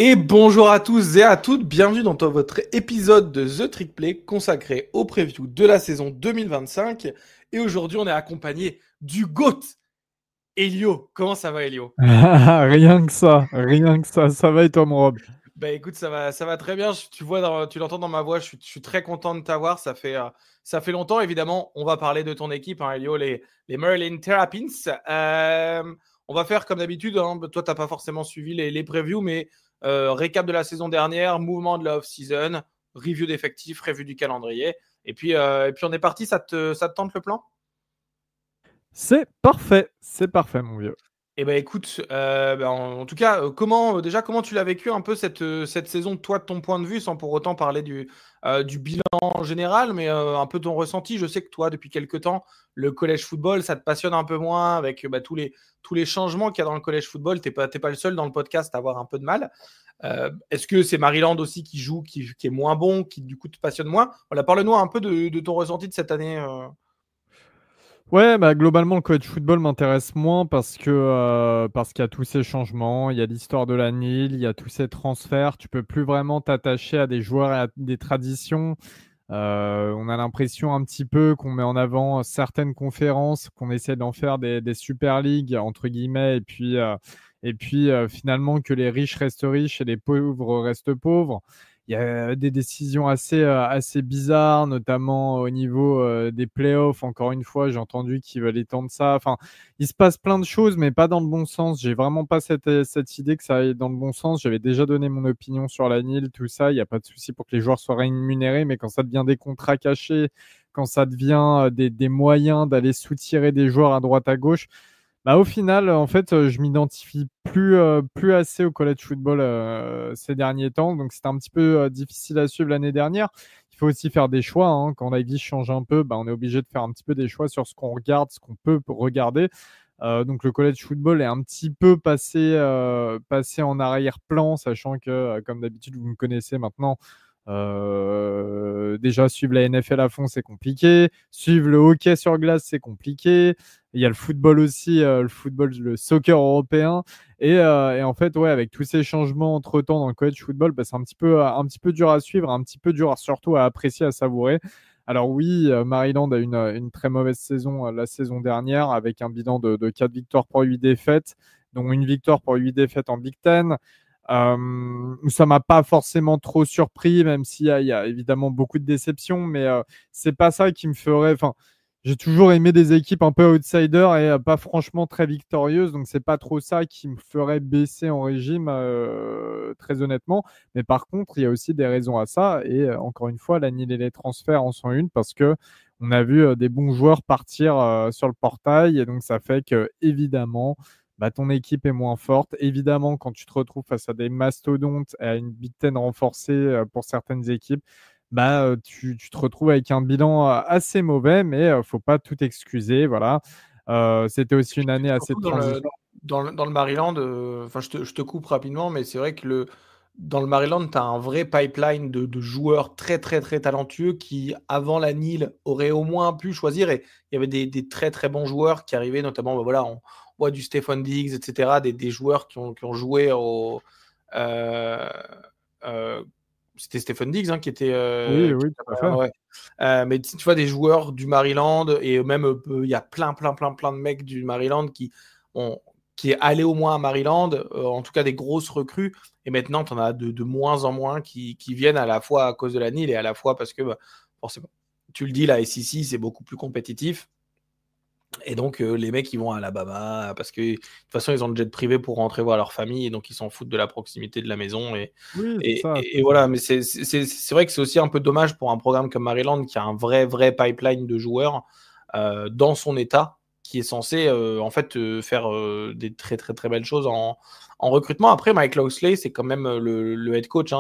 Et bonjour à tous et à toutes, bienvenue dans votre épisode de The Trick Play consacré au preview de la saison 2025. Et aujourd'hui, on est accompagné du GOAT, Elio. Comment ça va, Elio? Rien que ça va et toi, mon Rob? Bah écoute, ça va très bien. Tu vois, tu l'entends dans ma voix, je suis très content de t'avoir. Ça fait longtemps, évidemment. On va parler de ton équipe, hein, Elio, les Maryland Terrapins. On va faire comme d'habitude, hein. Toi, tu n'as pas forcément suivi les previews, mais récap de la saison dernière, mouvement de la off-season, review d'effectifs, review du calendrier. Et puis on est parti, ça te tente le plan? C'est parfait, mon vieux. Eh ben écoute, en tout cas, comment tu l'as vécu un peu cette saison, toi, de ton point de vue, sans pour autant parler du bilan en général, mais un peu ton ressenti. Je sais que toi, depuis quelques temps, le collège football, ça te passionne un peu moins avec tous les changements qu'il y a dans le collège football. T'es pas le seul dans le podcast à avoir un peu de mal. Est-ce que c'est Maryland aussi qui joue, qui est moins bon, qui du coup te passionne moins? Voilà, parle-nous un peu de ton ressenti de cette année. Ouais, bah globalement, le college football m'intéresse moins parce qu'il y a tous ces changements, il y a l'histoire de la NIL, il y a tous ces transferts. Tu peux plus vraiment t'attacher à des joueurs et à des traditions. On a l'impression un petit peu qu'on met en avant certaines conférences, qu'on essaie d'en faire des super ligues entre guillemets, et puis finalement que les riches restent riches et les pauvres restent pauvres. Il y a des décisions assez bizarres, notamment au niveau des playoffs. Encore une fois, j'ai entendu qu'ils veulent étendre ça. Enfin, il se passe plein de choses, mais pas dans le bon sens. J'ai vraiment pas cette idée que ça aille dans le bon sens. J'avais déjà donné mon opinion sur la NIL, tout ça. Il n'y a pas de souci pour que les joueurs soient rémunérés, mais quand ça devient des contrats cachés, quand ça devient des moyens d'aller soutirer des joueurs à droite à gauche, bah, au final, en fait, je m'identifie plus assez au college football ces derniers temps. Donc, c'était un petit peu difficile à suivre l'année dernière. Il faut aussi faire des choix, hein. Quand la vie change un peu, bah, on est obligé de faire un petit peu des choix sur ce qu'on regarde, ce qu'on peut regarder. Donc, le college football est un petit peu passé en arrière-plan, sachant que, comme d'habitude, vous me connaissez maintenant. Déjà, suivre la NFL à fond, c'est compliqué. Suivre le hockey sur glace, c'est compliqué. Il y a le football aussi, le football, le soccer européen. Et en fait, ouais, avec tous ces changements entre-temps dans le college football, bah, c'est un petit peu dur à suivre, un petit peu dur surtout à apprécier, à savourer. Alors oui, Maryland a une très mauvaise saison la saison dernière, avec un bilan de 4 victoires pour 8 défaites, dont une victoire pour 8 défaites en Big Ten. Ça m'a pas forcément trop surpris, même s'il y a évidemment beaucoup de déceptions, mais c'est pas ça qui me ferait. Enfin, j'ai toujours aimé des équipes un peu outsiders et pas franchement très victorieuses, donc c'est pas trop ça qui me ferait baisser en régime, très honnêtement. Mais par contre, il y a aussi des raisons à ça, et encore une fois, l'année les transferts en sont une parce que on a vu des bons joueurs partir sur le portail, et donc ça fait que évidemment bah, ton équipe est moins forte. Évidemment, quand tu te retrouves face à des mastodontes et à une Big Ten renforcée pour certaines équipes, bah, tu te retrouves avec un bilan assez mauvais, mais faut pas tout excuser. Voilà. C'était aussi une année assez Surtout de dans le, transition. dans le Maryland, enfin, je te coupe rapidement, mais c'est vrai que dans le Maryland, tu as un vrai pipeline de joueurs très, très, très talentueux qui, avant la NIL, auraient au moins pu choisir. Et il y avait des très, très bons joueurs qui arrivaient, notamment, bah, voilà, on voit du Stephon Diggs, etc., des joueurs qui ont joué euh, euh, c'était Stephen Diggs, hein, qui était. Oui, oui, tout à fait. Ouais. Mais tu vois, des joueurs du Maryland, et même il y a plein, plein, plein, plein de mecs du Maryland ont, qui est allé au moins à Maryland, en tout cas des grosses recrues. Et maintenant, tu en as de moins en moins qui viennent à la fois à cause de la NIL et à la fois parce que, bah, forcément, tu le dis, la SEC, c'est beaucoup plus compétitif. Et donc, les mecs, ils vont à Alabama parce que de toute façon, ils ont le jet privé pour rentrer voir leur famille et donc ils s'en foutent de la proximité de la maison. Et, Oui, c'est et, ça, et c'est ça. voilà, mais c'est vrai que c'est aussi un peu dommage pour un programme comme Maryland qui a un vrai, vrai pipeline de joueurs dans son état qui est censé en fait faire des très, très, très belles choses en recrutement. Après, Mike Lowesley, c'est quand même le head coach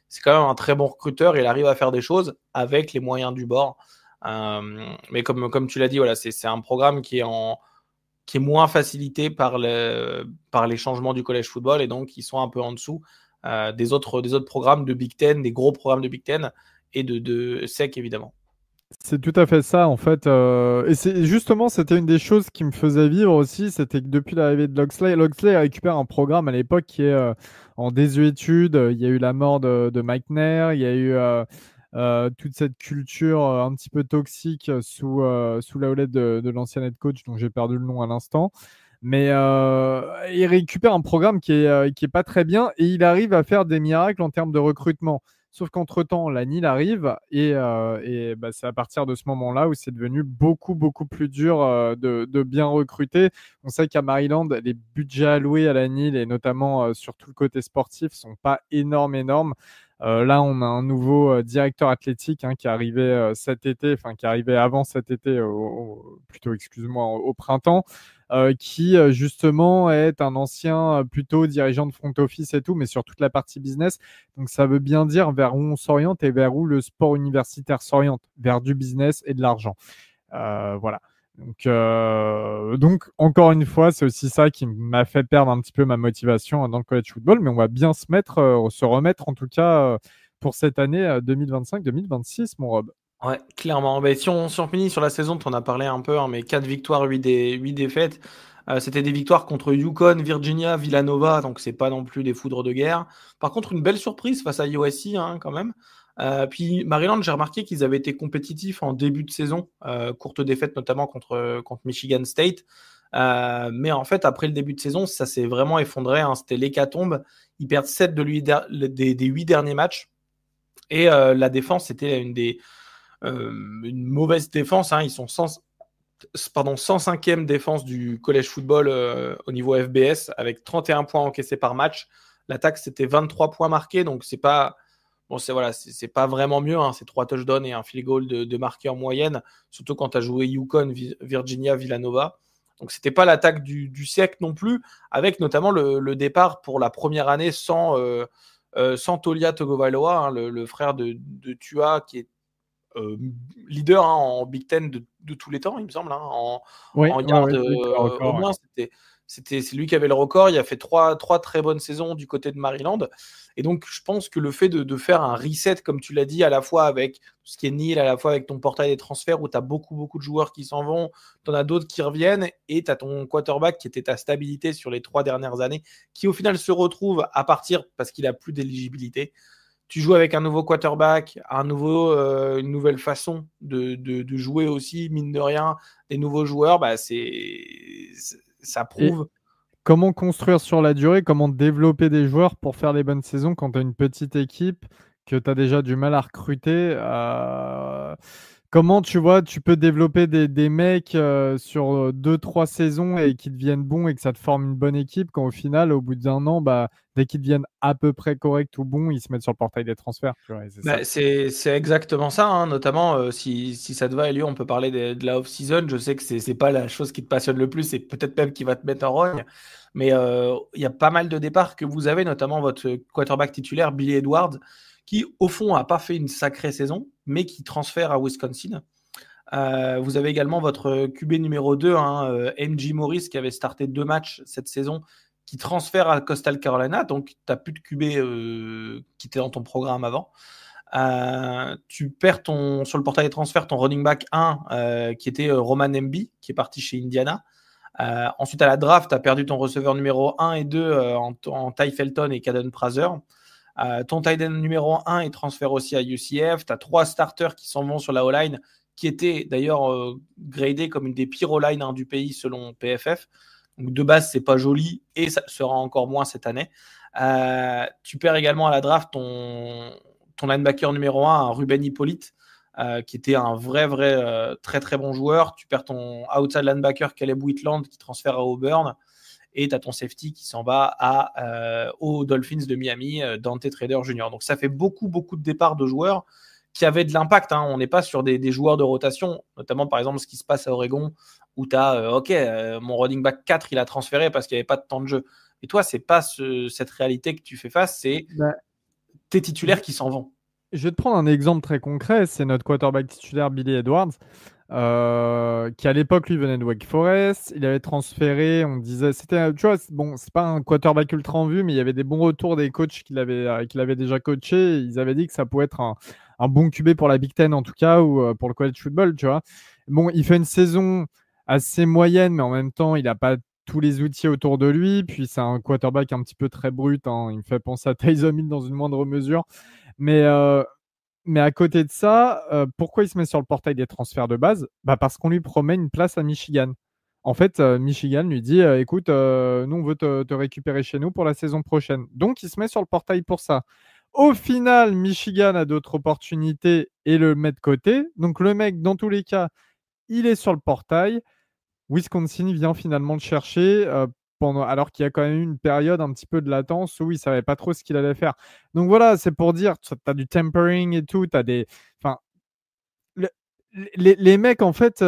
c'est quand même un très bon recruteur. Il arrive à faire des choses avec les moyens du bord. Mais comme tu l'as dit, voilà, c'est un programme qui est moins facilité par les changements du college football et donc ils sont un peu en dessous des autres programmes de Big Ten, des gros programmes de Big Ten et de SEC évidemment. C'est tout à fait ça, en fait. Et justement, c'était une des choses qui me faisait vivre aussi. C'était que depuis l'arrivée de Loxley récupère un programme à l'époque qui est en désuétude. Il y a eu la mort de Mike Nair. Il y a eu toute cette culture un petit peu toxique sous la houlette de l'ancien head coach, dont j'ai perdu le nom à l'instant. Mais il récupère un programme qui est pas très bien et il arrive à faire des miracles en termes de recrutement. Sauf qu'entre-temps, la NIL arrive et bah, c'est à partir de ce moment-là où c'est devenu beaucoup, beaucoup plus dur de bien recruter. On sait qu'à Maryland, les budgets alloués à la NIL et notamment sur tout le côté sportif sont pas énormes. Là, on a un nouveau directeur athlétique qui est arrivé cet été, enfin qui est arrivé avant cet été, plutôt, excuse-moi, au printemps, qui justement est un ancien plutôt dirigeant de front office et tout, mais sur toute la partie business. Donc ça veut bien dire vers où on s'oriente et vers où le sport universitaire s'oriente, vers du business et de l'argent. Voilà. Donc, encore une fois, c'est aussi ça qui m'a fait perdre un petit peu ma motivation dans le college football, mais on va bien se remettre en tout cas pour cette année 2025-2026, mon Rob. Ouais, clairement. Bah, si on finit sur la saison, tu en as parlé un peu, mais 4 victoires, 8 défaites. C'était des victoires contre Yukon, Virginia, Villanova, donc c'est pas non plus des foudres de guerre. Par contre, une belle surprise face à USC quand même. Puis Maryland, j'ai remarqué qu'ils avaient été compétitifs en début de saison, courte défaite notamment contre Michigan State. Mais en fait, après le début de saison, ça s'est vraiment effondré. C'était l'hécatombe. Ils perdent 7 des 8 derniers matchs. Et la défense, c'était une mauvaise défense. Ils sont 105e défense du college football au niveau FBS avec 31 points encaissés par match. L'attaque, c'était 23 points marqués, donc c'est pas c'est pas vraiment mieux. C'est 3 touchdowns et un field goal de marqué en moyenne, surtout quand tu as joué Yukon, Virginia, Villanova. Donc c'était pas l'attaque du siècle non plus, avec notamment le départ pour la première année sans Tolia Tagovailoa, le frère de Tua, qui est leader en Big Ten de tous les temps, il me semble, Oui, en ouais, yards c'est lui qui a le au record. Ouais. moins. C'est lui qui avait le record. Il a fait trois très bonnes saisons du côté de Maryland. Et donc, je pense que le fait de faire un reset, comme tu l'as dit, à la fois avec tout ce qui est NIL, à la fois avec ton portail des transferts où tu as beaucoup, beaucoup de joueurs qui s'en vont, tu en as d'autres qui reviennent, et tu as ton quarterback qui était ta stabilité sur les 3 dernières années, qui au final se retrouve à partir parce qu'il a plus d'éligibilité. Tu joues avec un nouveau quarterback, une nouvelle façon de jouer aussi, mine de rien, des nouveaux joueurs, ça Et prouve. comment construire sur la durée, comment développer des joueurs pour faire les bonnes saisons quand tu as une petite équipe, que tu as déjà du mal à recruter comment tu peux développer des mecs sur 2-3 saisons et qui deviennent bons et que ça te forme une bonne équipe quand au final, au bout d'un an, dès qu'ils deviennent à peu près corrects ou bons, ils se mettent sur le portail des transferts. Tu vois, et c'est ça. C'est exactement ça, notamment si ça te va, Elio, on peut parler de la off-season. Je sais que c'est pas la chose qui te passionne le plus, et peut-être même qui va te mettre en rogne, mais il y a pas mal de départs que vous avez, notamment votre quarterback titulaire, Billy Edwards, qui au fond a pas fait une sacrée saison, mais qui transfère à Wisconsin. Vous avez également votre QB numéro 2, MJ Morris, qui avait starté 2 matchs cette saison, qui transfère à Coastal Carolina, donc tu n'as plus de QB qui était dans ton programme avant. Tu perds sur le portail des transferts ton running back 1 qui était Roman Mb, qui est parti chez Indiana. Ensuite, à la draft, tu as perdu ton receveur numéro 1 et 2 en Ty Felton et Caden Prather. Ton tight end numéro 1 est transféré aussi à UCF. Tu as 3 starters qui s'en vont sur la O-line, qui étaient d'ailleurs gradés comme une des pires O-line du pays selon PFF. Donc de base, c'est pas joli et ça sera encore moins cette année. Tu perds également à la draft ton linebacker numéro 1, Ruben Hippolyte, qui était un vrai très très bon joueur. Tu perds ton outside linebacker Caleb Whitland qui transfère à Auburn. Et tu as ton safety qui s'en va aux Dolphins de Miami, Dante Trader Jr. Donc ça fait beaucoup de départs de joueurs qui avaient de l'impact. On n'est pas sur des joueurs de rotation, notamment par exemple ce qui se passe à Oregon, où tu as mon running back 4, il a transféré parce qu'il n'y avait pas de temps de jeu. Et toi, c'est pas cette réalité que tu fais face, c'est tes titulaires qui s'en vont. Je vais te prendre un exemple très concret, c'est notre quarterback titulaire Billy Edwards. Qui à l'époque lui venait de Wake Forest, il avait transféré, on disait, c'était, tu vois, bon, c'est pas un quarterback ultra en vue, mais il y avait des bons retours des coachs qu'il avait déjà coaché. Ils avaient dit que ça pouvait être un bon QB pour la Big Ten en tout cas, ou pour le college football, tu vois. Bon, il fait une saison assez moyenne, mais en même temps, il n'a pas tous les outils autour de lui. Puis c'est un quarterback un petit peu très brut, hein. Il me fait penser à Taysom Hill dans une moindre mesure. Mais, euh, mais à côté de ça, pourquoi il se met sur le portail des transferts de base? Bah parce qu'on lui promet une place à Michigan. En fait, Michigan lui dit écoute, nous, on veut te récupérer chez nous pour la saison prochaine. Donc, il se met sur le portail pour ça. Au final, Michigan a d'autres opportunités et le met de côté. Donc, le mec, dans tous les cas, il est sur le portail. Wisconsin vient finalement le chercher alors qu'il y a quand même eu une période un petit peu de latence où il ne savait pas trop ce qu'il allait faire. Donc voilà, c'est pour dire, tu as du tempering et tout, tu as des. Enfin, le- les mecs, en fait,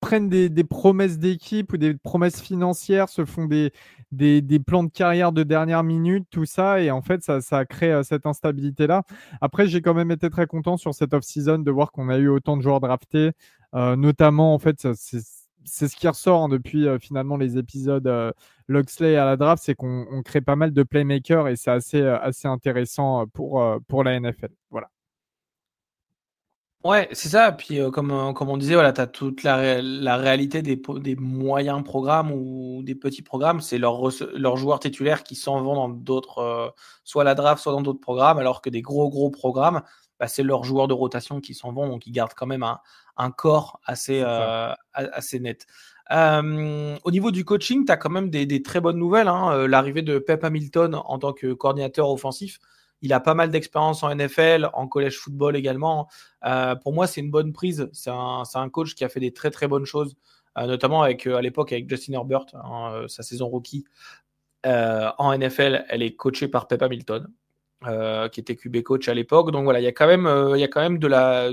prennent des promesses d'équipe ou des promesses financières, se font des plans de carrière de dernière minute, tout ça, et en fait, ça crée cette instabilité-là. Après, j'ai quand même été très content sur cette off-season de voir qu'on a eu autant de joueurs draftés, notamment, en fait, c'est ce qui ressort, hein, depuis finalement les épisodes Loxley à la draft, c'est qu'on crée pas mal de playmakers et c'est assez intéressant pour la NFL. Voilà. Ouais, c'est ça. Puis comme on disait, voilà, tu as toute la réalité des moyens programmes ou des petits programmes. C'est leurs joueurs titulaires qui s'en vont dans d'autres, soit la draft, soit dans d'autres programmes, alors que des gros programmes, bah, c'est leurs joueurs de rotation qui s'en vont, donc ils gardent quand même un corps assez net. Au niveau du coaching, tu as quand même des très bonnes nouvelles, hein. L'arrivée de Pep Hamilton en tant que coordinateur offensif. Il a pas mal d'expérience en NFL, en college football également. Pour moi, c'est une bonne prise. C'est un coach qui a fait des très bonnes choses, notamment à l'époque avec Justin Herbert, hein, sa saison rookie en NFL. Elle est coachée par Pep Hamilton, qui était QB coach à l'époque. Donc voilà, il y a quand même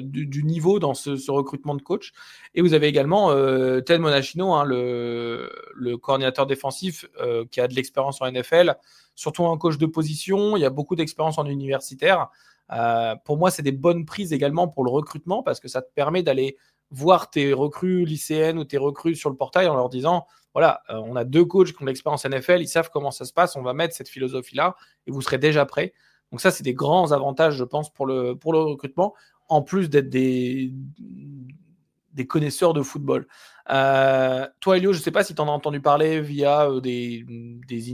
du niveau dans ce recrutement de coach. Et vous avez également Ted Monachino, hein, le coordinateur défensif, qui a de l'expérience en NFL, surtout en coach de position. Il y a beaucoup d'expérience en universitaire. Pour moi, c'est des bonnes prises également pour le recrutement parce que ça te permet d'aller voir tes recrues lycéennes ou tes recrues sur le portail en leur disant voilà, on a deux coachs qui ont de l'expérience NFL, ils savent comment ça se passe, on va mettre cette philosophie-là et vous serez déjà prêts. Donc ça, c'est des grands avantages, je pense, pour le recrutement, en plus d'être des connaisseurs de football. Toi, Elio, je ne sais pas si tu en as entendu parler via des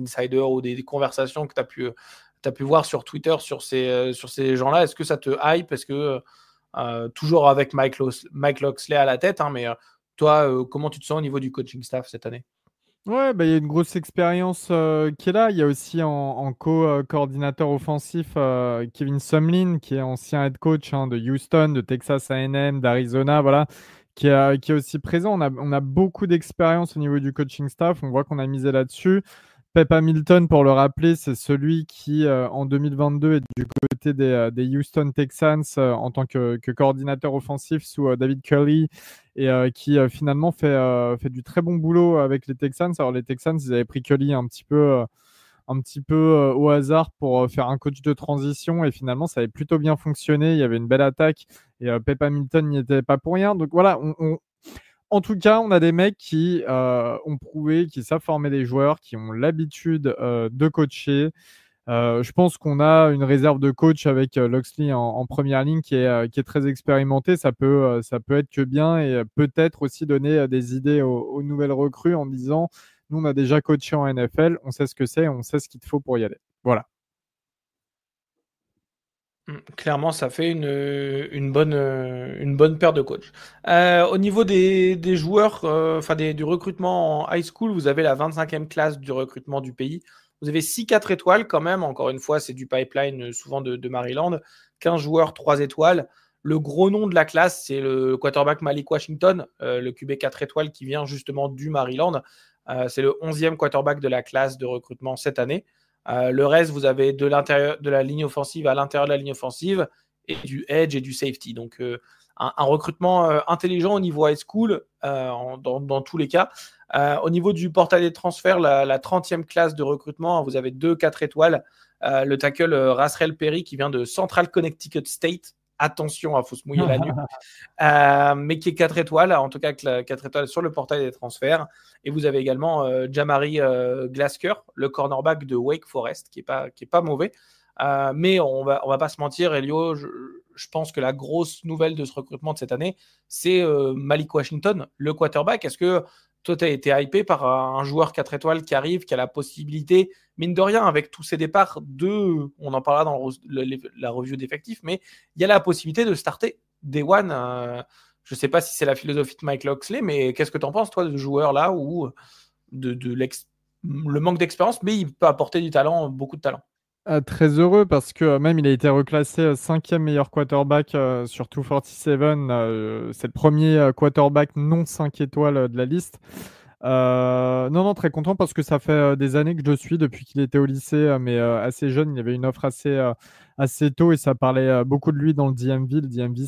insiders ou des conversations que tu as pu voir sur Twitter sur ces gens-là. Est-ce que ça te hype? Est-ce que, toujours avec Mike Loxley à la tête, hein, mais toi, comment tu te sens au niveau du coaching staff cette année? Ouais, bah, il y a une grosse expérience qui est là. Il y a aussi en coordinateur offensif Kevin Sumlin, qui est ancien head coach, hein, de Houston, de Texas A&M, d'Arizona, voilà, qui est aussi présent. On a beaucoup d'expérience au niveau du coaching staff. On voit qu'on a misé là-dessus. Pep Hamilton, pour le rappeler, c'est celui qui, en 2022, est du côté des Houston Texans en tant que coordinateur offensif sous David Culley et qui finalement fait du très bon boulot avec les Texans. Alors les Texans, ils avaient pris Culley un petit peu au hasard pour faire un coach de transition et finalement, ça avait plutôt bien fonctionné. Il y avait une belle attaque et Pep Hamilton n'y était pas pour rien. Donc voilà, en tout cas, on a des mecs qui ont prouvé, qui savent former des joueurs, qui ont l'habitude de coacher. Je pense qu'on a une réserve de coach avec Loxley en première ligne qui est très expérimenté. Ça peut être que bien et peut-être aussi donner des idées aux nouvelles recrues en disant, nous, on a déjà coaché en NFL, on sait ce que c'est, on sait ce qu'il te faut pour y aller. Voilà. Clairement, ça fait une bonne paire de coachs. Au niveau des joueurs, enfin du recrutement en high school, vous avez la 25e classe du recrutement du pays. Vous avez 6 4 étoiles quand même. Encore une fois, c'est du pipeline souvent de Maryland. 15 joueurs 3 étoiles. Le gros nom de la classe, c'est le quarterback Malik Washington, le QB 4 étoiles qui vient justement du Maryland. C'est le 11e quarterback de la classe de recrutement cette année. Le reste, vous avez de l'intérieur de la ligne offensive à l'intérieur de la ligne offensive et du edge et du safety. Donc, un recrutement intelligent au niveau high school dans tous les cas. Au niveau du portail des transferts, la 30e classe de recrutement, vous avez 2 4 étoiles. Le tackle Rasrel Perry qui vient de Central Connecticut State. Attention, il faut se mouiller la nuque. Mais qui est 4 étoiles, en tout cas 4 étoiles sur le portail des transferts. Et vous avez également Jamari Glasker, le cornerback de Wake Forest, qui est pas mauvais. Mais on va pas se mentir, Elio, je pense que la grosse nouvelle de ce recrutement de cette année, c'est Malik Washington, le quarterback. Est-ce que toi, tu as été hypé par un joueur 4 étoiles qui arrive, qui a la possibilité, mine de rien, avec tous ses départs, on en parlera dans la review d'effectifs, mais il y a la possibilité de starter Day One. Je ne sais pas si c'est la philosophie de Mike Locksley, mais qu'est-ce que tu en penses, toi, de ce joueur-là, ou le manque d'expérience, mais il peut apporter du talent, beaucoup de talent. Très heureux parce que même il a été reclassé cinquième meilleur quarterback sur 247. C'est le premier quarterback non 5 étoiles de la liste. Non, non, très content parce que ça fait des années que je le suis depuis qu'il était au lycée, mais assez jeune. Il y avait une offre assez tôt et ça parlait beaucoup de lui dans le DMV. Le DMV,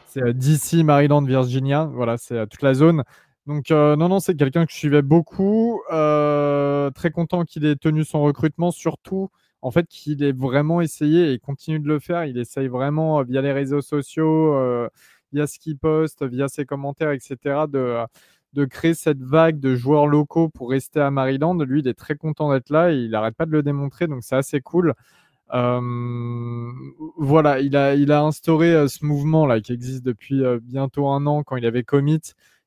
c'est DC, Maryland, Virginia. Voilà, c'est toute la zone. Donc, non, non, c'est quelqu'un que je suivais beaucoup. Très content qu'il ait tenu son recrutement, surtout, en fait, qu'il ait vraiment essayé et continue de le faire. Il essaye vraiment, via les réseaux sociaux, via ce qu'il poste, via ses commentaires, etc., de créer cette vague de joueurs locaux pour rester à Maryland. Lui, il est très content d'être là et il n'arrête pas de le démontrer, donc c'est assez cool. Voilà, il a instauré ce mouvement là qui existe depuis bientôt un an quand il avait commit,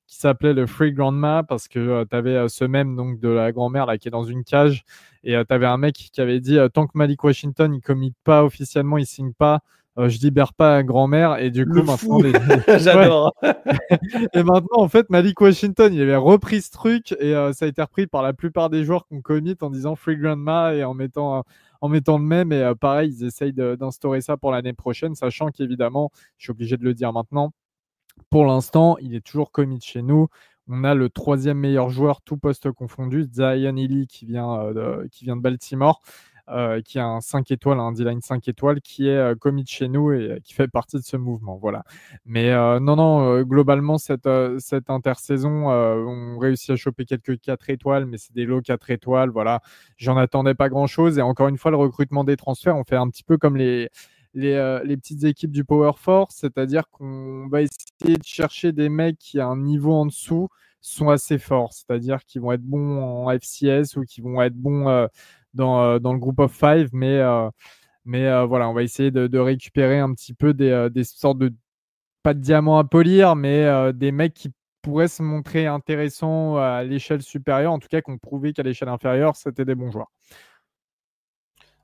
qui s'appelait le Free Grandma parce que tu avais ce mème donc de la grand-mère là qui est dans une cage et tu avais un mec qui avait dit tant que Malik Washington il commit pas officiellement, il signe pas, je libère pas la grand-mère et du coup maintenant j'adore. Et maintenant en fait Malik Washington il avait repris ce truc et ça a été repris par la plupart des joueurs qu'on commit en disant Free Grandma et en mettant le même et pareil ils essayent d'instaurer ça pour l'année prochaine, sachant qu'évidemment je suis obligé de le dire maintenant, pour l'instant, il est toujours commit chez nous. On a le troisième meilleur joueur, tout poste confondu, Zion Ely, qui vient de Baltimore, qui a un 5 étoiles, un D-line 5 étoiles, qui est commit chez nous et qui fait partie de ce mouvement. Voilà. Mais non, globalement, cette intersaison, on réussit à choper quelques 4 étoiles, mais c'est des lots 4 étoiles. Voilà. J'en attendais pas grand-chose. Et encore une fois, le recrutement des transferts, on fait un petit peu comme les petites équipes du Power Force, c'est-à-dire qu'on va essayer de chercher des mecs qui, à un niveau en dessous, sont assez forts, c'est-à-dire qu'ils vont être bons en FCS ou qui vont être bons dans le Group of Five, mais voilà, on va essayer de récupérer un petit peu des sortes de, pas de diamants à polir, mais des mecs qui pourraient se montrer intéressants à l'échelle supérieure, en tout cas qu'on prouvait qu'à l'échelle inférieure, c'était des bons joueurs.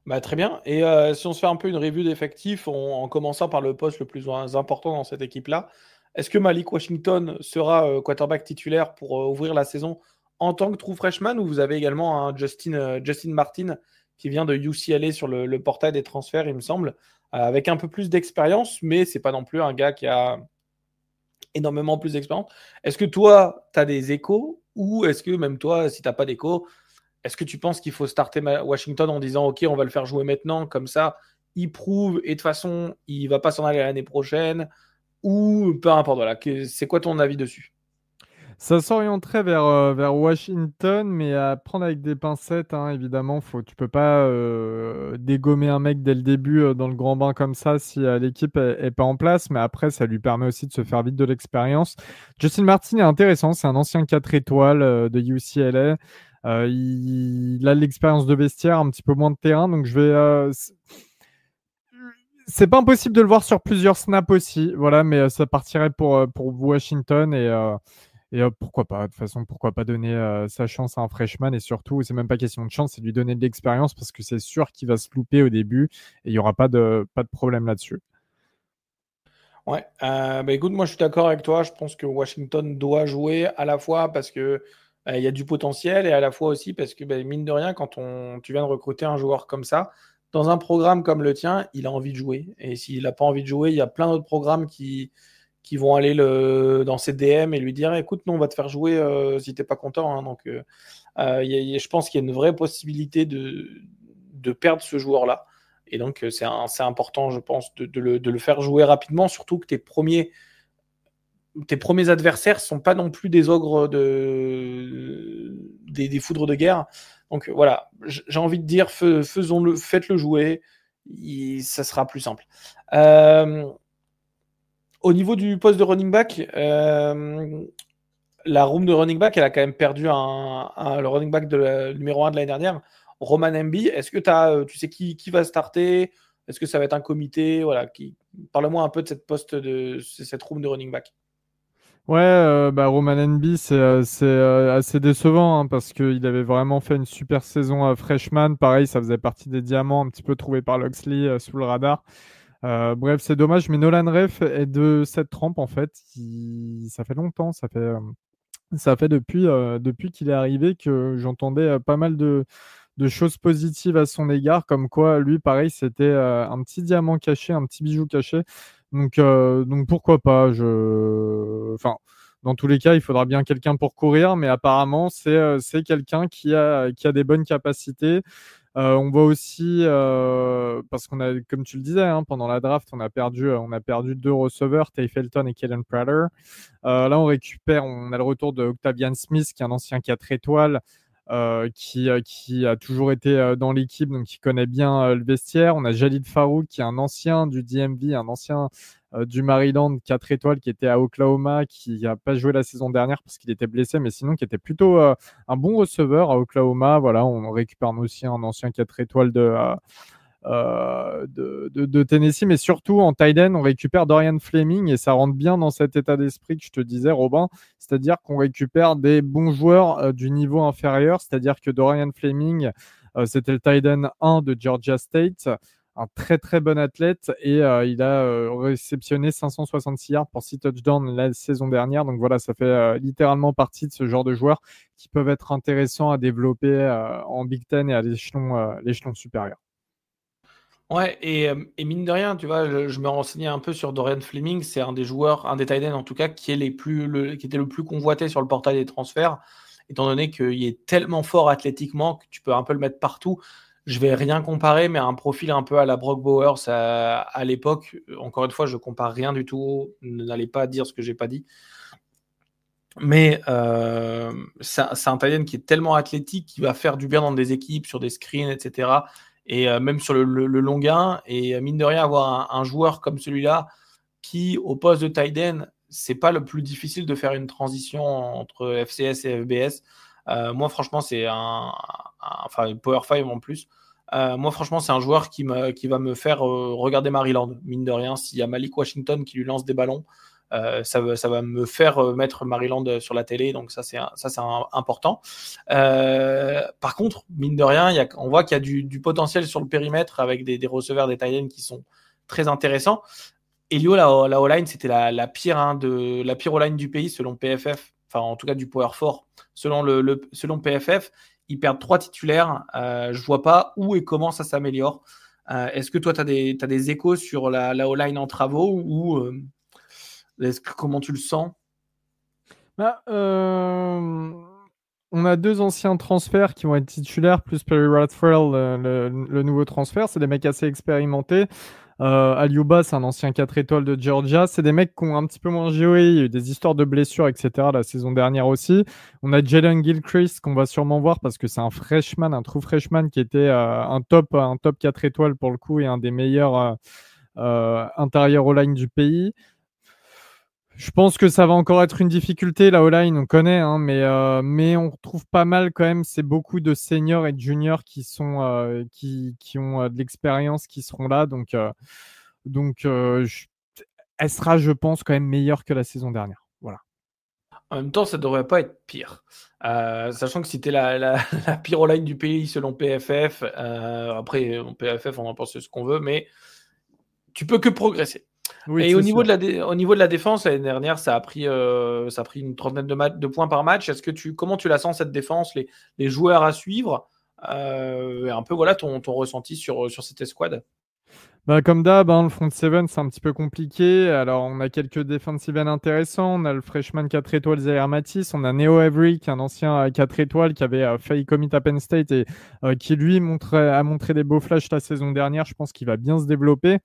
Bah, très bien. Et si on se fait un peu une review d'effectifs en commençant par le poste le plus important dans cette équipe-là, est-ce que Malik Washington sera quarterback titulaire pour ouvrir la saison en tant que true freshman, ou vous avez également un Justin Martin qui vient de UCLA sur le portail des transferts, il me semble, avec un peu plus d'expérience, mais c'est pas non plus un gars qui a énormément plus d'expérience. Est-ce que toi, tu as des échos, ou est-ce que même toi, si tu n'as pas d'échos, est-ce que tu penses qu'il faut starter Washington en disant OK, on va le faire jouer maintenant, comme ça, il prouve et de toute façon, il va pas s'en aller l'année prochaine, ou peu importe, voilà. C'est quoi ton avis dessus? Ça s'orienterait vers Washington, mais à prendre avec des pincettes, hein, évidemment. Tu peux pas dégommer un mec dès le début dans le grand bain comme ça si l'équipe est pas en place. Mais après, ça lui permet aussi de se faire vite de l'expérience. Justin Martin est intéressant. C'est un ancien 4 étoiles de UCLA. Il a l'expérience de vestiaire, un petit peu moins de terrain. Donc, c'est pas impossible de le voir sur plusieurs snaps aussi. Voilà, mais ça partirait pour Washington et pourquoi pas, de toute façon, pourquoi pas donner sa chance à un freshman, et surtout, c'est même pas question de chance, c'est de lui donner de l'expérience parce que c'est sûr qu'il va se louper au début et il n'y aura pas de problème là-dessus. Ouais, bah écoute, moi je suis d'accord avec toi. Je pense que Washington doit jouer à la fois parce que il y a du potentiel, et à la fois aussi parce que mine de rien, quand tu viens de recruter un joueur comme ça, dans un programme comme le tien, il a envie de jouer. Et s'il n'a pas envie de jouer, il y a plein d'autres programmes qui vont aller dans ses DM et lui dire écoute, nous on va te faire jouer si t'es pas content, hein. Donc je pense qu'il y a une vraie possibilité de perdre ce joueur-là. Et donc c'est important, je pense, de le faire jouer rapidement, surtout que tes premiers adversaires sont pas non plus des ogres des foudres de guerre. Donc voilà, j'ai envie de dire faisons-le, faites-le jouer, ça sera plus simple. Au niveau du poste de running back, la room de running back, elle a quand même perdu le running back numéro 1 de l'année dernière Roman Embi. Est-ce que tu sais qui va starter? Est-ce que ça va être un comité? Voilà, parle-moi un peu de cette room de running back. Ouais, Roman Nb, c'est assez décevant hein, parce qu'il avait vraiment fait une super saison freshman. Pareil, ça faisait partie des diamants un petit peu trouvés par Loxley sous le radar. Bref, c'est dommage, mais Nolan Reif est de cette trempe en fait. Ça fait longtemps, ça fait depuis qu'il est arrivé que j'entendais pas mal de choses positives à son égard, comme quoi lui, pareil, c'était un petit diamant caché, un petit bijou caché. Donc pourquoi pas enfin, dans tous les cas, il faudra bien quelqu'un pour courir, mais apparemment, c'est quelqu'un qui a des bonnes capacités. On voit aussi, parce qu'on a, comme tu le disais, hein, pendant la draft, on a perdu deux receveurs, Tay Felton et Kellen Prater. Là, on a le retour de Octavian Smith, qui est un ancien 4 étoiles, qui a toujours été dans l'équipe, donc qui connaît bien le vestiaire. On a Jalid Farouk, qui est un ancien du DMV, un ancien du Maryland 4 étoiles, qui était à Oklahoma, qui n'a pas joué la saison dernière parce qu'il était blessé, mais sinon qui était plutôt un bon receveur à Oklahoma. Voilà, on récupère aussi un ancien 4 étoiles de Tennessee, mais surtout en tight end, on récupère Dorian Fleming et ça rentre bien dans cet état d'esprit que je te disais, Robin, c'est-à-dire qu'on récupère des bons joueurs du niveau inférieur, c'est-à-dire que Dorian Fleming, c'était le tight end 1 de Georgia State, un très très bon athlète et il a réceptionné 566 yards pour 6 touchdowns la saison dernière. Donc voilà, ça fait littéralement partie de ce genre de joueurs qui peuvent être intéressants à développer en Big Ten et à l'échelon supérieur. Ouais, et mine de rien, tu vois, je me renseignais un peu sur Dorian Fleming. C'est un des joueurs, un des tight ends en tout cas, qui était le plus convoité sur le portail des transferts, étant donné qu'il est tellement fort athlétiquement que tu peux un peu le mettre partout. Je vais rien comparer, mais un profil un peu à la Brock Bowers à l'époque. Encore une fois, je compare rien du tout. N'allez pas dire ce que j'ai pas dit. Mais c'est un tight end qui est tellement athlétique, qui va faire du bien dans des équipes, sur des screens, etc. Et même sur le long gain. Et mine de rien, avoir un joueur comme celui-là, qui au poste de tight end, c'est pas le plus difficile de faire une transition entre FCS et FBS. Moi, franchement, c'est enfin, Power 5 en plus. Moi, franchement, c'est un joueur qui va me faire regarder Maryland. Mine de rien, s'il y a Malik Washington qui lui lance des ballons, ça va me faire mettre Maryland sur la télé, donc ça c'est important. Par contre, mine de rien, on voit qu'il y a du potentiel sur le périmètre avec des receveurs, des tight ends qui sont très intéressants. Elio, la O-line, c'était la pire O-line du pays selon PFF, enfin en tout cas du Power 4. Selon PFF, ils perdent 3 titulaires. Je vois pas où et comment ça s'améliore. Est-ce que toi, tu as des échos sur la O-line en travaux ou comment tu le sens? On a deux anciens transferts qui vont être titulaires, plus Perry Radford, le nouveau transfert. C'est des mecs assez expérimentés. Aliuba, c'est un ancien 4 étoiles de Georgia. C'est des mecs qui ont un petit peu moins joué. Il y a eu des histoires de blessures, etc. la saison dernière aussi. On a Jalen Gilchrist qu'on va sûrement voir parce que c'est un freshman, un true freshman qui était un top 4 étoiles pour le coup et un des meilleurs intérieurs O-line du pays. Je pense que ça va encore être une difficulté, la O-line, on connaît, hein, mais on retrouve pas mal quand même. C'est beaucoup de seniors et de juniors qui ont de l'expérience, qui seront là. Elle sera, je pense, quand même meilleure que la saison dernière. Voilà. En même temps, ça devrait pas être pire. Sachant que c'était la pire O-line du pays selon PFF. Après, PFF, on en pense ce qu'on veut, mais tu peux que progresser. Oui, Et c'est au niveau sûr. de la défense, l'année dernière, ça a pris une trentaine de points par match. Comment tu la sens cette défense, les joueurs à suivre, et un peu voilà ton ressenti sur cette escouade? Comme d'hab, hein, le front seven, c'est un petit peu compliqué. Alors, on a quelques defensive ends intéressants. On a le freshman 4 étoiles Zaire Matisse. On a Neo Avery, qui est un ancien 4 étoiles qui avait failli commit à Penn State et qui, lui, a montré des beaux flashs la saison dernière. Je pense qu'il va bien se développer.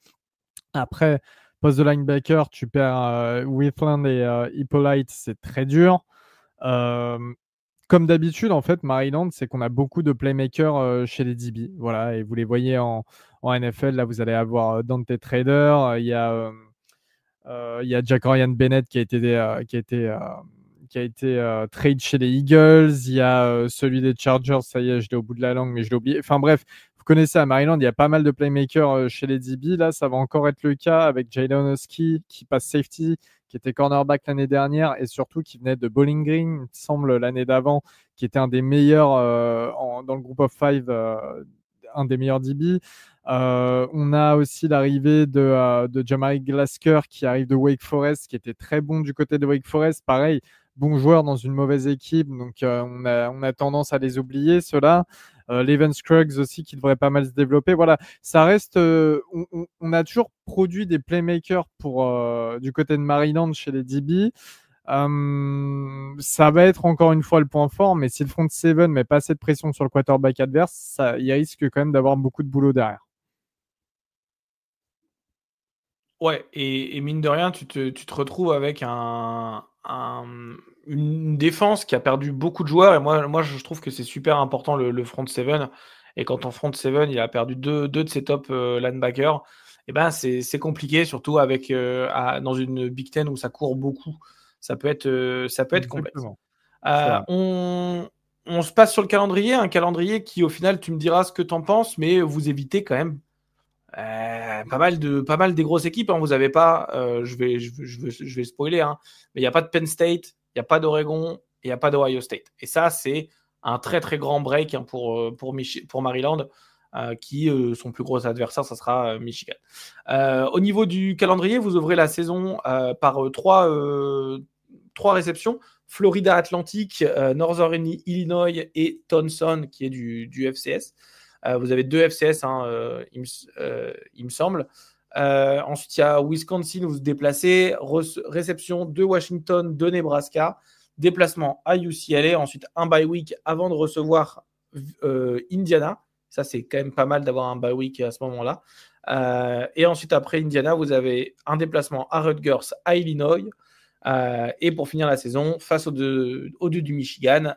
Après, poste de linebacker, tu perds Whitland et Hippolyte, c'est très dur. Comme d'habitude, en fait, Maryland, c'est qu'on a beaucoup de playmakers chez les DB. Voilà, et vous les voyez en NFL. Là, vous allez avoir Dante Trader. Il y a Jack Ryan Bennett qui a été qui a été trade chez les Eagles. Il y a celui des Chargers, ça y est, je l'ai au bout de la langue, mais je l'ai oublié. Enfin bref, vous connaissez à Maryland, il y a pas mal de playmakers chez les DB. Là, ça va encore être le cas avec Jalen Husky qui passe safety, qui était cornerback l'année dernière et surtout qui venait de Bowling Green, il me semble, l'année d'avant, qui était un des meilleurs dans le group of five, un des meilleurs DB. On a aussi l'arrivée de Jamari Glasker qui arrive de Wake Forest, qui était très bon du côté de Wake Forest. Pareil, bon joueur dans une mauvaise équipe, donc on a tendance à les oublier, ceux-là. Levan Scruggs aussi qui devrait pas mal se développer. Voilà, ça reste. On a toujours produit des playmakers du côté de Maryland chez les DB. Ça va être encore une fois le point fort, mais si le front seven met pas assez de pression sur le quarterback adverse, il risque quand même d'avoir beaucoup de boulot derrière. Ouais, et mine de rien, tu te retrouves avec une défense qui a perdu beaucoup de joueurs. Et moi je trouve que c'est super important le front seven. Et quand ton front seven, il a perdu deux de ses top linebackers, et ben c'est compliqué, surtout avec dans une Big Ten où ça court beaucoup. Ça peut être complexe. On se passe sur le calendrier, un calendrier qui au final, tu me diras ce que tu en penses, mais vous évitez quand même pas mal des grosses équipes. Hein. Vous avez pas, je vais spoiler, hein, mais il n'y a pas de Penn State, il n'y a pas d'Oregon, il n'y a pas d'Ohio State. Et ça, c'est un très très grand break, hein, pour Maryland, qui son plus gros adversaire, ça sera Michigan. Au niveau du calendrier, vous ouvrez la saison par trois réceptions. Florida Atlantic, Northern Illinois et Towson, qui est du FCS. Vous avez 2 FCS, hein, il me semble. Ensuite, il y a Wisconsin où vous vous déplacez, réception de Washington, de Nebraska, déplacement à UCLA, ensuite un bye week avant de recevoir Indiana. Ça, c'est quand même pas mal d'avoir un bye week à ce moment-là. Et ensuite, après Indiana, vous avez un déplacement à Rutgers, à Illinois. Et pour finir la saison, face aux deux du Michigan,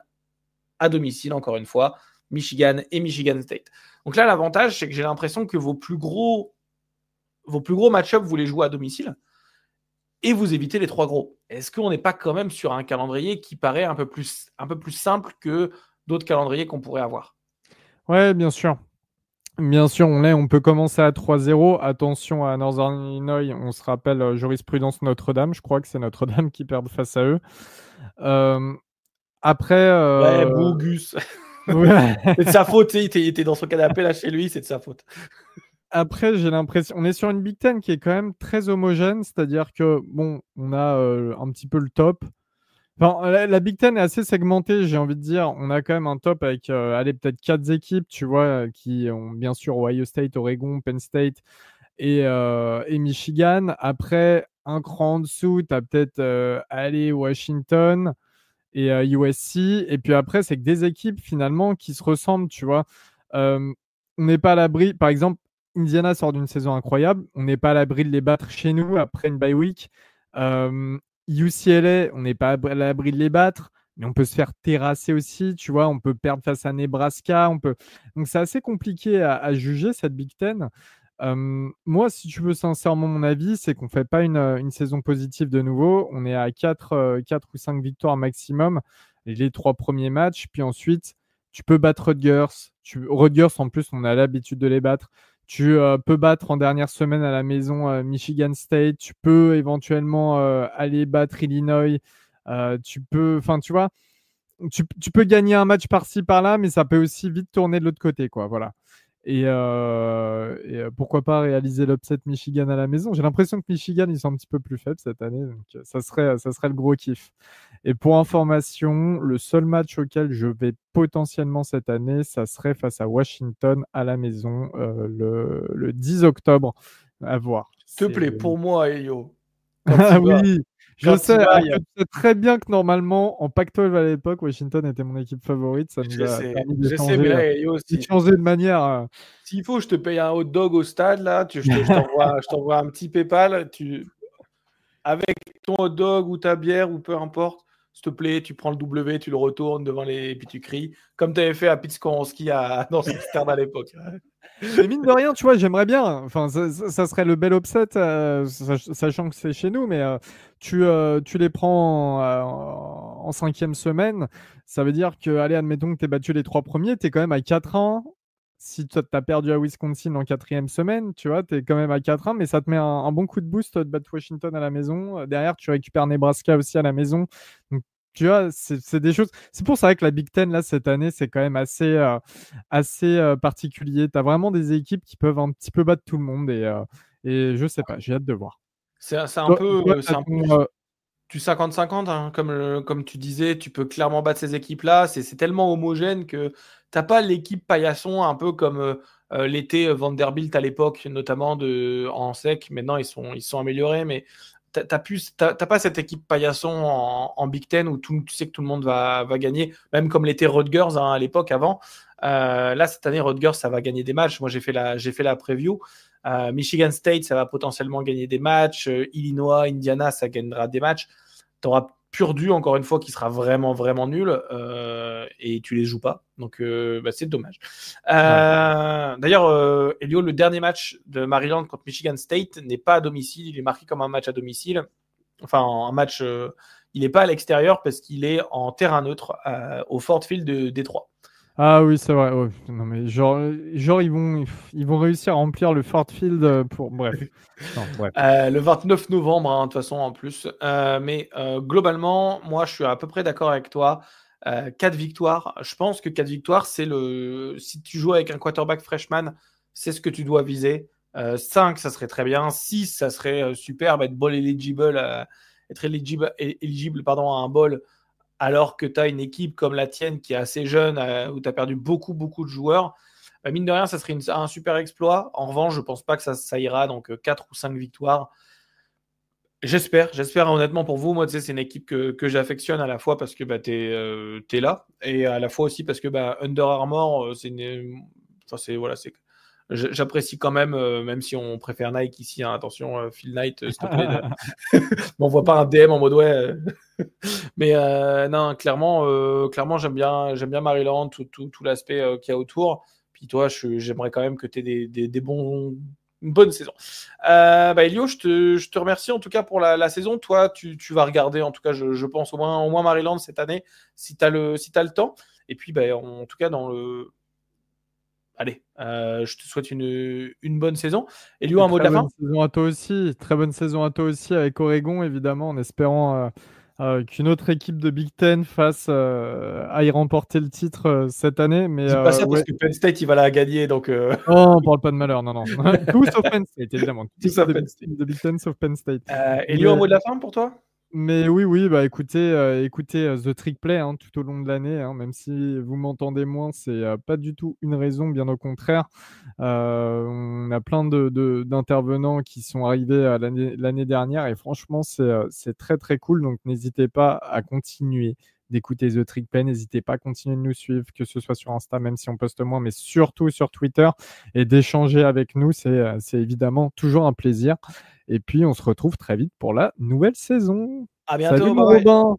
à domicile, encore une fois, Michigan et Michigan State. Donc là, l'avantage, c'est que j'ai l'impression que vos plus gros match-up, vous les jouez à domicile et vous évitez les 3 gros. Est-ce qu'on n'est pas quand même sur un calendrier qui paraît un peu plus simple que d'autres calendriers qu'on pourrait avoir? Ouais, bien sûr. Bien sûr, on peut commencer à 3-0. Attention à Northern Illinois, on se rappelle jurisprudence Notre-Dame. Je crois que c'est Notre-Dame qui perd face à eux. Après. Ouais, Bougus. Ouais. C'est de sa faute, il était dans son canapé là chez lui, c'est de sa faute. Après, j'ai l'impression, on est sur une Big Ten qui est quand même très homogène, c'est-à-dire que bon, on a un petit peu le top. Enfin, la Big Ten est assez segmentée, j'ai envie de dire. On a quand même un top avec, peut-être 4 équipes, tu vois, qui ont bien sûr Ohio State, Oregon, Penn State et Michigan. Après, un cran en dessous, tu as peut-être Washington et USC. Et puis après, c'est que des équipes finalement qui se ressemblent, tu vois. On n'est pas à l'abri. Par exemple, Indiana sort d'une saison incroyable. On n'est pas à l'abri de les battre chez nous après une bye week. UCLA, on n'est pas à l'abri de les battre, mais on peut se faire terrasser aussi, tu vois. On peut perdre face à Nebraska. Donc c'est assez compliqué à juger cette Big Ten. Moi, si tu veux sincèrement mon avis, c'est qu'on ne fait pas une saison positive de nouveau. On est à 4 ou 5 victoires maximum, les 3 premiers matchs. Puis ensuite, tu peux battre Rutgers. Rutgers, en plus, on a l'habitude de les battre. Tu peux battre en dernière semaine à la maison Michigan State. Tu peux éventuellement aller battre Illinois. Tu vois, tu peux gagner un match par-ci, par-là, mais ça peut aussi vite tourner de l'autre côté, quoi. Voilà. Et pourquoi pas réaliser l'upset Michigan à la maison. J'ai l'impression que Michigan, ils sont un petit peu plus faibles cette année, donc ça serait le gros kiff. Et pour information, le seul match auquel je vais potentiellement cette année, ça serait face à Washington à la maison le 10 octobre. À voir. S'il te plaît, pour moi, Elio. Oui, je sais, tu sais très bien que normalement, en Pac-12 à l'époque, Washington était mon équipe favorite. Ça nous a permis de changer de manière. S'il faut, je te paye un hot dog au stade, là. Je t'envoie un petit PayPal. Avec ton hot dog ou ta bière ou peu importe, s'il te plaît, tu prends le W, tu le retournes devant et puis tu cries, comme tu avais fait à Pete Skoronski dans Stern à l'époque. Mais mine de rien, tu vois, j'aimerais bien. Enfin, ça serait le bel upset, sachant que c'est chez nous, mais tu les prends en 5e semaine. Ça veut dire que, allez, admettons que tu battu les 3 premiers, tu es quand même à 4-1. Si tu as perdu à Wisconsin en 4e semaine, tu vois, tu es quand même à 4-1, mais ça te met un bon coup de boost de battre Washington à la maison. Derrière, tu récupères Nebraska aussi à la maison. Donc, tu vois, c'est des choses. C'est pour ça que la Big Ten, là, cette année, c'est quand même assez particulier. Tu as vraiment des équipes qui peuvent un petit peu battre tout le monde et je sais pas, j'ai hâte de voir. C'est un Toi, peu, toi, c'est un peu du 50-50, hein, comme tu disais, tu peux clairement battre ces équipes-là. C'est tellement homogène que t'as pas l'équipe paillasson, un peu comme l'était Vanderbilt à l'époque, notamment en sec. Maintenant, ils sont améliorés, mais t'as pas cette équipe paillasson en Big Ten où tu sais que tout le monde va gagner, même comme l'était Rutgers à l'époque avant. Là, cette année, Rutgers, ça va gagner des matchs. Moi, j'ai fait la preview. Michigan State, ça va potentiellement gagner des matchs. Illinois, Indiana, ça gagnera des matchs. Tu auras Purdue, encore une fois, qui sera vraiment, vraiment nul. Et tu les joues pas. Donc, c'est dommage. D'ailleurs, Elio, le dernier match de Maryland contre Michigan State n'est pas à domicile. Il est marqué comme un match à domicile. Enfin, un match... il n'est pas à l'extérieur parce qu'il est en terrain neutre au Ford Field de Détroit. Ah oui, c'est vrai. Ouais. Non, mais genre ils vont réussir à remplir le Ford Field pour. Bref. Non, bref. Le 29 novembre, hein, de toute façon, en plus. Mais globalement, moi, je suis à peu près d'accord avec toi. 4 victoires. Je pense que 4 victoires, c'est le. Si tu joues avec un quarterback freshman, c'est ce que tu dois viser. 5, ça serait très bien. 6, ça serait superbe, être bowl eligible, être éligible pardon, à un bowl, alors que tu as une équipe comme la tienne qui est assez jeune, où tu as perdu beaucoup, beaucoup de joueurs. Mine de rien, ça serait un super exploit. En revanche, je ne pense pas que ça ira. Donc, 4 ou 5 victoires. J'espère honnêtement pour vous. Moi, tu sais, c'est une équipe que j'affectionne à la fois parce que tu es là et à la fois aussi parce que Under Armour, j'apprécie quand même si on préfère Nike ici. Hein, attention, Phil Knight, s'il te plaît. M'envoie pas un DM en mode ouais. Mais non, clairement, j'aime bien Maryland, tout l'aspect qu'il y a autour. Puis toi, j'aimerais quand même que tu aies une bonne saison. Elio, je te remercie en tout cas pour la saison. Toi, tu vas regarder, en tout cas, je pense au moins Maryland cette année, si tu as le temps. Et puis, en tout cas, allez, je te souhaite une bonne saison. Elio, un mot de la fin? Très bonne saison à toi aussi avec Oregon, évidemment, en espérant qu'une autre équipe de Big Ten aille remporter le titre cette année. Mais dis pas ça parce que Penn State, il va la gagner. Donc, Oh, on parle pas de malheur, non. Tout sauf Penn State, évidemment. Tout sauf Penn State. De Big Ten sauf Penn State. Elio, un mot de la fin pour toi? Mais oui, écoutez The Trick Play tout au long de l'année, même si vous m'entendez moins, c'est pas du tout une raison, bien au contraire. On a plein d'intervenants qui sont arrivés l'année dernière et franchement, c'est très très cool. Donc n'hésitez pas à continuer d'écouter The Trick Play, n'hésitez pas à continuer de nous suivre, que ce soit sur Insta, même si on poste moins, mais surtout sur Twitter et d'échanger avec nous, c'est évidemment toujours un plaisir. Et puis, on se retrouve très vite pour la nouvelle saison. À bientôt, Salut mon bye. Robin!